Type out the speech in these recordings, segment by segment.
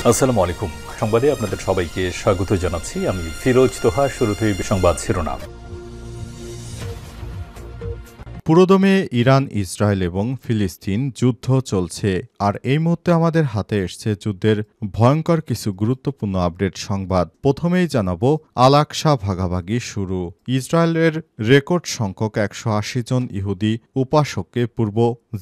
আসসালামু আলাইকুম। সংবাদে আপনাদের সবাইকে স্বাগত জানাচ্ছি। আমি ফিরোজ তোহা। শুরুতেই সংবাদ শিরোনাম। পুরোদমে ইরান, ইসরায়েল এবং ফিলিস্তিন যুদ্ধ চলছে। আর এই মুহূর্তে আমাদের হাতে এসছে যুদ্ধের ভয়ঙ্কর কিছু গুরুত্বপূর্ণ আপডেট সংবাদ। প্রথমেই জানাবো আল আকসা ভাগাভাগি শুরু। ইসরায়েলের রেকর্ড সংখ্যক ১৮০ জন ইহুদি উপাসককে পূর্ব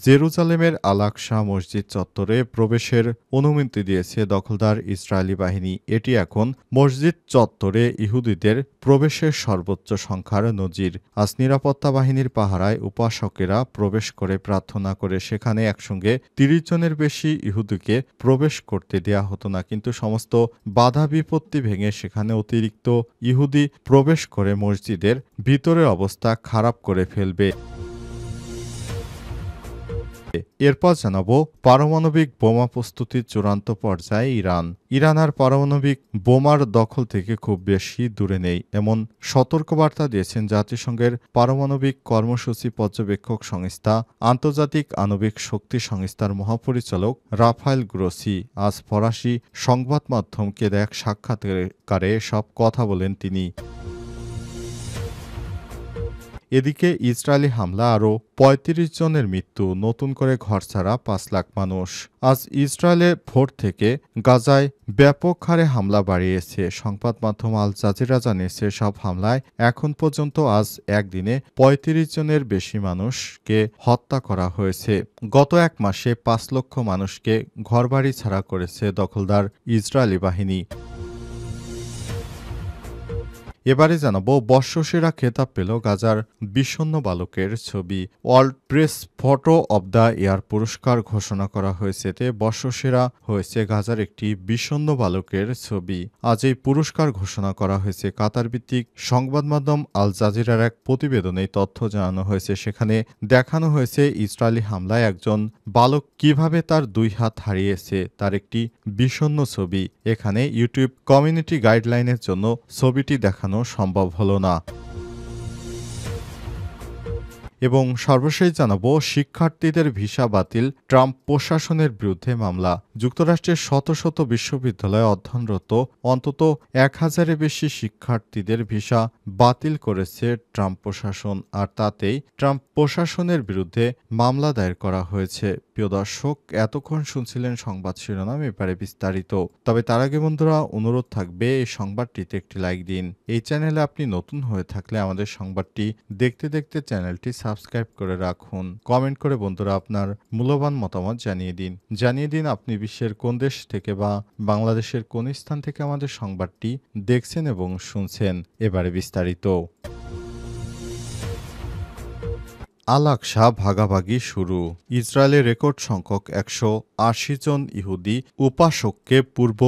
জেরুজালেমের আল আকসা মসজিদ চত্বরে প্রবেশের অনুমতি দিয়েছে দখলদার ইসরায়েলি বাহিনী। এটি এখন মসজিদ চত্বরে ইহুদিদের প্রবেশের সর্বোচ্চ সংখ্যার নজির। আজ নিরাপত্তা বাহিনীর পাহারায় উপাসকেরা প্রবেশ করে প্রার্থনা করে সেখানে একসঙ্গে ৩০ জনের বেশি ইহুদিকে প্রবেশ করতে দেয়া হতো না, কিন্তু সমস্ত বাধা বিপত্তি ভেঙে সেখানে অতিরিক্ত ইহুদি প্রবেশ করে মসজিদের ভিতরের অবস্থা খারাপ করে ফেলবে। এরপর জানাবো পারমাণবিক বোমা প্রস্তুতির চূড়ান্ত পর্যায়ে ইরান। ইরান আর পারমাণবিক বোমার দখল থেকে খুব বেশি দূরে নেই, এমন সতর্কবার্তা দিয়েছেন জাতিসংঘের পারমাণবিক কর্মসূচি পর্যবেক্ষক সংস্থা আন্তর্জাতিক আণবিক শক্তি সংস্থার মহাপরিচালক রাফায়েল গ্রোসি। আজ ফরাসি সংবাদ মাধ্যমকে এক সাক্ষাৎকারে সব কথা বলেন তিনি। এদিকে ইসরায়েলি হামলা আরও ৩৫ জনের মৃত্যু, নতুন করে ঘরছাড়া ৫ লাখ মানুষ। আজ ইসরায়েলে ভোর থেকে গাজায় ব্যাপক হারে হামলা বাড়িয়েছে। সংবাদ মাধ্যম আল জাজিরা জানিয়েছে, সব হামলায় এখন পর্যন্ত আজ একদিনে ৩৫ জনের বেশি মানুষকে হত্যা করা হয়েছে। গত এক মাসে ৫ লক্ষ মানুষকে ঘরবাড়ি ছাড়া করেছে দখলদার ইসরায়েলি বাহিনী। এবারে জানাবো বর্ষসেরা খেতাব পেল গাজার বিষণ্ণ বালকের ছবি। World press photo of the year পুরস্কার ঘোষণা করা হয়েছে। এতে বর্ষসেরা হয়েছে গাজার একটি বিষণ্ণ বালকের ছবি। আজ এই পুরস্কার ঘোষণা করা হয়েছে। কাতার ভিত্তিক সংবাদ মাধ্যম আল জাজিরার এক প্রতিবেদনে তথ্য জানানো হয়েছে। সেখানে দেখানো হয়েছে ইসরায়েলি হামলায় একজন বালক কিভাবে তার ২ হাত হারিয়েছে তার একটি বিষণ্ণ ছবি। এখানে ইউটিউব কমিউনিটি গাইডলাইনের জন্য ছবিটি দেখানো সম্ভব হলো না। এবং সর্বশেষ জানাবো শিক্ষার্থীদের ভিসা বাতিল, ট্রাম্প প্রশাসনের বিরুদ্ধে মামলা। যুক্তরাষ্ট্রের শত শত বিশ্ববিদ্যালয়ে অধ্যয়নরত অন্তত ১,০০০-এর বেশি শিক্ষার্থীদের ভিসা বাতিল করেছে ট্রাম্প প্রশাসন, আর তাতেই ট্রাম্প প্রশাসনের বিরুদ্ধে মামলা দায়ের করা হয়েছে। প্রিয় দর্শক, এতক্ষণ শুনছিলেন সংবাদ শিরোনাম, এবারে বিস্তারিত। তবে তার আগে বন্ধুরা অনুরোধ থাকবে এই সংবাদটিতে একটি লাইক দিন। এই চ্যানেলে আপনি নতুন হয়ে থাকলে আমাদের সংবাদটি দেখতে দেখতে চ্যানেলটি সাবস্ক্রাইব করে রাখুন। কমেন্ট করে বন্ধুরা আপনার মূল্যবান মতামত জানিয়ে দিন আপনি বিশ্বের কোন দেশ থেকে বা বাংলাদেশের কোন স্থান থেকে আমাদের সংবাদটি দেখছেন এবং শুনছেন। এবারে বিস্তারিত। আল আকসা ভাগাভাগি শুরু। ইসরায়েলের রেকর্ড সংখ্যক ১৮০ জন ইহুদি উপাসককে পূর্ব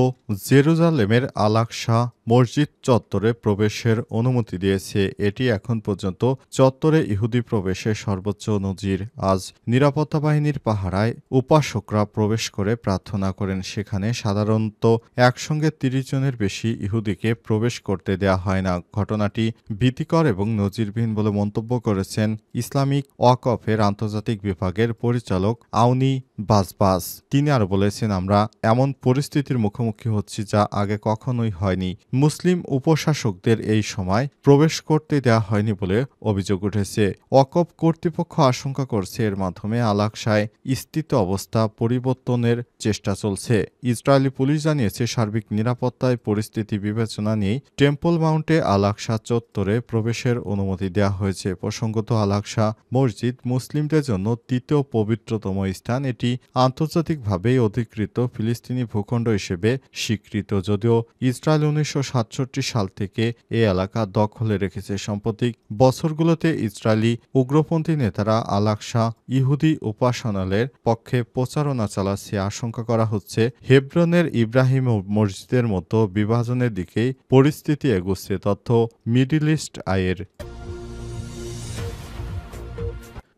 জেরুজালেমের আল আকসা মসজিদ চত্বরে প্রবেশের অনুমতি দিয়েছে। এটি এখন পর্যন্ত চত্বরে ইহুদি প্রবেশের সর্বোচ্চ নজির। আজ নিরাপত্তা বাহিনীর পাহারায় উপাসকরা প্রবেশ করে প্রার্থনা করেন। সেখানে সাধারণত একসঙ্গে ৩০ জনের বেশি ইহুদিকে প্রবেশ করতে দেয়া হয় না। ঘটনাটি ভীতিকর এবং নজিরবিহীন বলে মন্তব্য করেছেন ইসলামিক ওয়াকফের আন্তর্জাতিক বিভাগের পরিচালক আউনি বাজবাজ। তিনি আরও বলেছেন, আমরা এমন পরিস্থিতির মুখোমুখি হচ্ছি যা আগে কখনোই হয়নি। মুসলিম উপশাসকদের এই সময় প্রবেশ করতে দেওয়া হয়নি বলে অভিযোগ উঠেছে। ওয়াকফ কর্তৃপক্ষ আশঙ্কা করছে এর মাধ্যমে আল আকসায় স্থিত অবস্থা পরিবর্তনের চেষ্টা চলছে। ইসরায়েলি পুলিশ জানিয়েছে, সার্বিক নিরাপত্তায় পরিস্থিতি বিবেচনা নিয়েই টেম্পল মাউন্টে আল আকসা চত্বরে প্রবেশের অনুমতি দেওয়া হয়েছে। প্রসঙ্গত, আল আকসা মসজিদ মুসলিমদের জন্য তৃতীয় পবিত্রতম স্থান। এটি আন্তর্জাতিকভাবেই অধিকৃত ফিলিস্তিনি ভূখণ্ড হিসেবে স্বীকৃত, যদিও ইসরায়েল ১৯৬৭ সাল থেকে এই এলাকা দখলে রেখেছে। সাম্প্রতিক বছরগুলোতে ইসরায়েলি উগ্রপন্থী নেতারা আল আকসা ইহুদি উপাসনালয়ের পক্ষে প্রচারণা চালাচ্ছে। আশঙ্কা করা হচ্ছে হেব্রনের ইব্রাহিম মসজিদের মতো বিভাজনের দিকেই পরিস্থিতি এগুচ্ছে। তথ্য মিডল ইস্ট আইয়ের।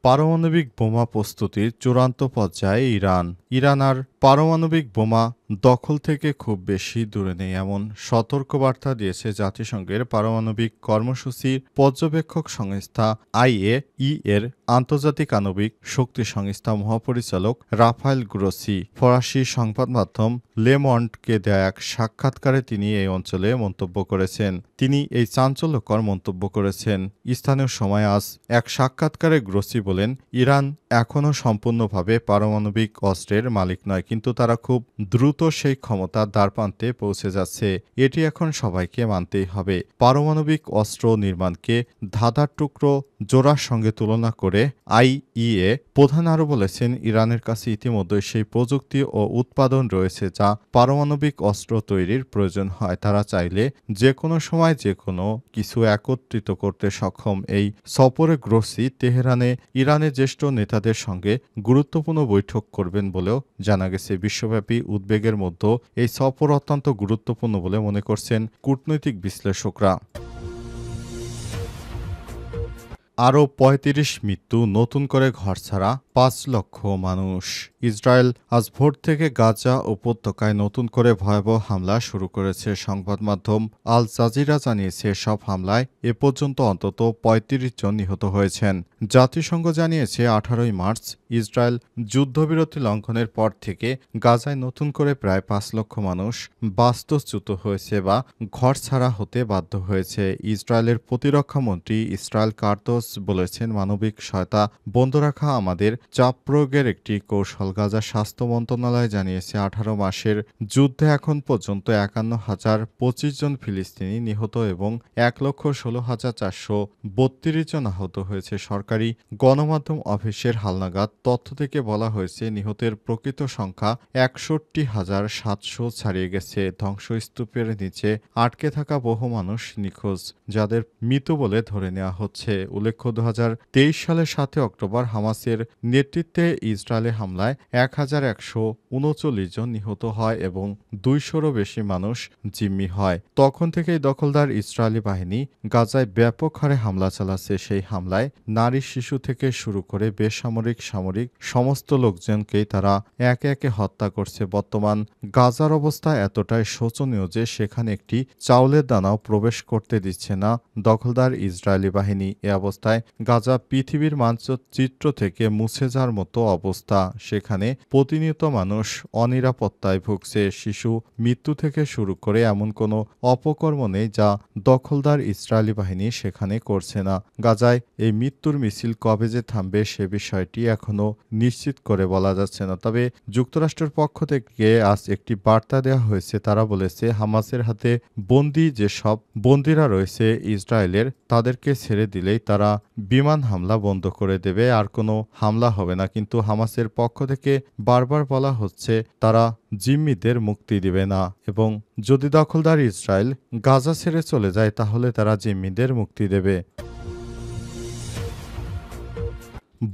পারমাণবিক বোমা প্রস্তুতির চূড়ান্ত পর্যায়ে ইরান। ইরান আর পারমাণবিক বোমা দখল থেকে খুব বেশি দূরে নেই এমন সতর্কবার্তা দিয়েছে জাতিসংঘের পারমাণবিক কর্মসূচির পর্যবেক্ষক সংস্থা আইএই এর আন্তর্জাতিক আণবিক শক্তি সংস্থা মহাপরিচালক রাফায়েল গ্রোসি। ফরাসি সংবাদ মাধ্যম লে মন্ডকে দেয়া এক সাক্ষাৎকারে তিনি এই অঞ্চলে মন্তব্য করেছেন। তিনি এই চাঞ্চল্যকর মন্তব্য করেছেন। স্থানীয় সময় আজ এক সাক্ষাৎকারে গ্রোসি বলেন, ইরান এখনও সম্পূর্ণভাবে পারমাণবিক অস্ত্রের মালিক নয়, কিন্তু তারা খুব দ্রুত সেই ক্ষমতার দ্বারপ্রান্তে পৌঁছে যাচ্ছে। এটি এখন সবাইকে মানতেই হবে। পারমাণবিক অস্ত্র নির্মাণকে ধাঁধার টুকরো জোড়ার সঙ্গে তুলনা করে আইইএ প্রধান আরও বলেছেন, ইরানের কাছে ইতিমধ্যে সেই প্রযুক্তি ও উৎপাদন রয়েছে যা পারমাণবিক অস্ত্র তৈরির প্রয়োজন হয়। তারা চাইলে যে কোনো সময় যে কোনো কিছু একত্রিত করতে সক্ষম। এই সফরে গ্রোসি তেহরানে ইরানের জ্যেষ্ঠ নেতাদের সঙ্গে গুরুত্বপূর্ণ বৈঠক করবেন বলেও জানা গেছে। বিশ্বব্যাপী উদ্বেগের মধ্যে এই সফর অত্যন্ত গুরুত্বপূর্ণ বলে মনে করছেন কূটনৈতিক বিশ্লেষকরা। আরও ৩৫ মৃত্যু, নতুন করে ঘরছাড়া ৫ লক্ষ মানুষ। ইসরায়েল আজ ভোর থেকে গাজা উপত্যকায় নতুন করে ভয়াবহ হামলা শুরু করেছে। সংবাদ মাধ্যম আল জাজিরা জানিয়েছে, সব হামলায় এ পর্যন্ত অন্তত ৩৫ জন নিহত হয়েছেন। জাতিসংঘ জানিয়েছে, ১৮ই মার্চ ইসরায়েল যুদ্ধবিরতি লঙ্ঘনের পর থেকে গাজায় নতুন করে প্রায় ৫ লক্ষ মানুষ বাস্তুচ্যুত হয়েছে বা ঘরছাড়া হতে বাধ্য হয়েছে। ইসরায়েলের প্রতিরক্ষা মন্ত্রী ইসরায়েল কার্তোস বলেছেন, মানবিক সহায়তা বন্ধ রাখা আমাদের চাপ প্রয়োগের একটি কৌশল। গাজা স্বাস্থ্য মন্ত্রণালয় জানিয়েছে, ১৮ মাসের যুদ্ধে এখন পর্যন্ত ৫১,০২৫ জন ফিলিস্তিনি নিহত এবং ১,১৬,৪৩২ জন আহত হয়েছে। সরকারি গণমাধ্যম অফিসের হালনাগাদ তথ্য থেকে বলা হয়েছে, নিহতের প্রকৃত সংখ্যা ৬১,৭০০ ছাড়িয়ে গেছে। ধ্বংসস্তূপের নিচে আটকে থাকা বহু মানুষ নিখোঁজ, যাদের মৃত বলে ধরে নেওয়া হচ্ছে। উল্লেখ্য, ২০২৩ সালের ৭ অক্টোবর হামাসের নেতৃত্বে ইসরায়েলে হামলায় ১,১৩৯ জন নিহত হয় এবং ২০০রও বেশি মানুষ জিম্মি হয়। তখন থেকেই দখলদার ইসরায়েলি বাহিনী গাজায় ব্যাপক হারে হামলা চালাচ্ছে। সেই হামলায় নারী, শিশু থেকে শুরু করে বেসামরিক, সামরিক সমস্ত লোকজনকেই তারা একে একে হত্যা করছে। বর্তমান গাজার অবস্থা এতটাই শোচনীয় যে সেখানে একটি চাউলের দানাও প্রবেশ করতে দিচ্ছে না দখলদার ইসরায়েলি বাহিনী। এ অবস্থায় গাজা পৃথিবীর মানচিত্র থেকে মুছে যাওয়ার মতো অবস্থা। সেখানে প্রতিনিয়ত মানুষ অনিরাপত্তায় ভুগছে। শিশু মৃত্যু থেকে শুরু করে এমন কোনো অপকর্ম নেই যা দখলদার ইসরায়েলি বাহিনী সেখানে করছে না। গাজায় এই মৃত্যুর মিছিল কবে যে থামবে সে বিষয়টি এখনও নিশ্চিত করে বলা যাচ্ছে না। তবে যুক্তরাষ্ট্রের পক্ষ থেকে আজ একটি বার্তা দেওয়া হয়েছে। তারা বলেছে, হামাসের হাতে বন্দী যেসব বন্দীরা রয়েছে ইসরায়েলের, তাদেরকে ছেড়ে দিলেই তারা বিমান হামলা বন্ধ করে দেবে, আর কোনো হামলা হবে না। কিন্তু হামাসের পক্ষ থেকে বারবার বলা হচ্ছে তারা জিম্মিদের মুক্তি দিবে না এবং যদি দখলদার ইসরায়েল গাজা ছেড়ে চলে যায় তাহলে তারা জিম্মিদের মুক্তি দেবে।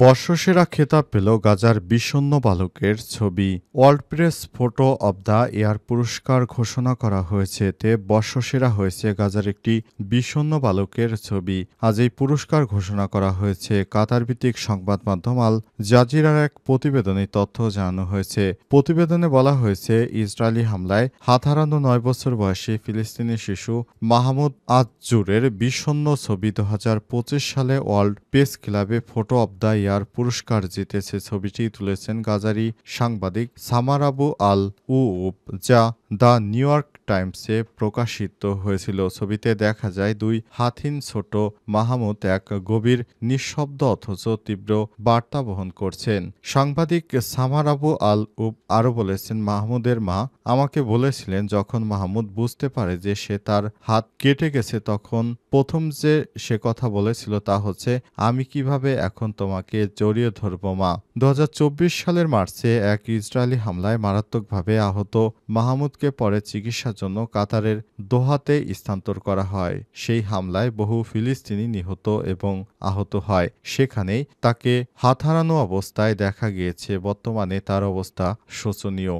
বর্ষসেরা খেতাব পেল গাজার বিষণ্ণ বালকের ছবি। World press photo of the year পুরস্কার ঘোষণা করা হয়েছে। এতে বর্ষসেরা হয়েছে গাজার একটি বিষণ্ণ বালকের ছবি। আজ এই পুরস্কার ঘোষণা করা হয়েছে। কাতার ভিত্তিক সংবাদ মাধ্যম আল জাজিরার এক প্রতিবেদনে তথ্য জানানো হয়েছে। প্রতিবেদনে বলা হয়েছে, ইসরায়েলি হামলায় হাত হারানো ৯ বছর বয়সী ফিলিস্তিনি শিশু মাহমুদ আজ-জুরের বিষণ্ণ ছবি ২০২৫ সালে ওয়ার্ল্ড প্রেস ক্লাবে ফটো অব দ্য ইয়ার পুরস্কার জিতেছে। ছবিটি তুলেছেন গাজারি সাংবাদিক সামার আবু আল উব, যা দ্য নিউ ইয়র্ক টাইমসে প্রকাশিত হয়েছিল। ছবিতে দেখা যায় দুই হাতহীন ছোট মাহমুদ এক গভীর নিঃশব্দ অথচ তীব্র বার্তা বহন করছেন। সাংবাদিক সামার আবু আল উব আরও বলেছেন, মাহমুদের মা আমাকে বলেছিলেন যখন মাহমুদ বুঝতে পারে যে সে তার হাত কেটে গেছে তখন প্রথম যে সে কথা বলেছিল তা হচ্ছে, আমি কিভাবে এখন তোমাকে জড়িয়ে ধরব মা। ২০২৪ সালের মার্চে এক ইসরায়েলি হামলায় মারাত্মকভাবে আহত মাহমুদকে পরে চিকিৎসার জন্য কাতারের দোহাতে স্থানান্তর করা হয়। সেই হামলায় বহু ফিলিস্তিনি নিহত এবং আহত হয়। সেখানেই তাকে হাত হারানো অবস্থায় দেখা গিয়েছে। বর্তমানে তার অবস্থা শোচনীয়।